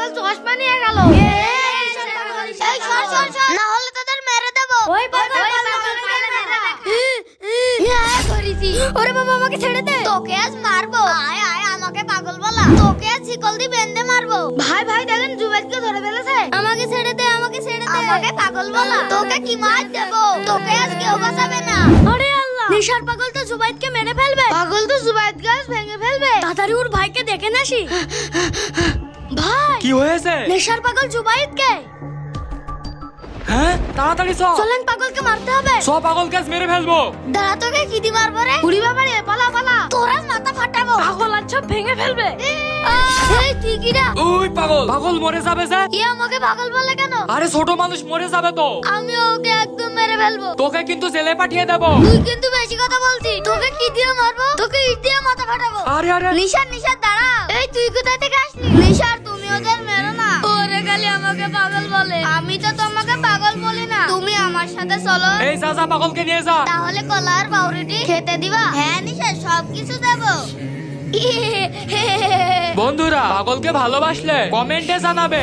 পাগল চশমা নিয়ে গেল। না হলে তোদের মেরে দেবো। ওই পাগল ওরে বাবা আমাকে ছেড়ে দে। তোকে আজ মারবো। আয় আয় আমাকে পাগল বলা। তোকে আজ শিকল দিয়ে বেঁধে মারবো। ভাই ভাই দেখেন জুবাইদকে ধরে ফেলেছে। আমাকে ছেড়ে দে, আমাকে ছেড়ে দে। আমাকে পাগল বলা। তোকে কি মার দেবো। তোকে আজ কেউ বাঁচাবে না। আরে আল্লাহ, নেশার পাগল তো জুবাইদকে মেরে ফেলবে। পাগল তো জুবাইদ গাছ ভেঙে ফেলবে। তাড়াতাড়ি ওর ভাইকে দেখে নাসি। ভাই কি হয়েছে? নেশার পাগল জুবাইদকে। হ্যাঁ তাড়াতাড়ি চল। চলেন পাগলকে মারতে হবে। সব পাগলকে মেরে ফেলবো। দাঁড়া, তোকে কি দি মারবো রে? উড়ি বাবা রে, পালা পালা। তোরা মাথা ফাটাবো। পাগল আচ্ছা ভেঙে ফেলবে। এই তুই কিরা? ওই পাগল পাগল মরে যাবে যে। কি আমাকে পাগল বলে কেন? আরে ছোট মানুষ মরে যাবে তো। আমি ওকে একদম মেরে ফেলবো। তোকে কিন্তু জেলে পাঠিয়ে দেবো। তুই কিন্তু বেশি কথা বলছিস। তোকে কি দিয়ে মারবো? তোকে ইট দিয়ে মাথা ফাটাবো। আরে আরে নিশার নিশার দাঁড়া। এই তুই কোথায় থেকে আসলি? নিশার তুমি ওদের মেরো না। ওরে খালি আমাকে পাগল বলে। আমি তো তোমাকে পাগল বলি না। তুমি আমার সাথে চলো। এই যা যা পাগলকে নিয়ে যা। তাহলে কলার পাউরুটি খেতে দিবা? হ্যাঁ নিশা, সবকিছু দেবো। বন্ধুরা পাগলকে ভালোবাসলে কমেন্টে জানাবে।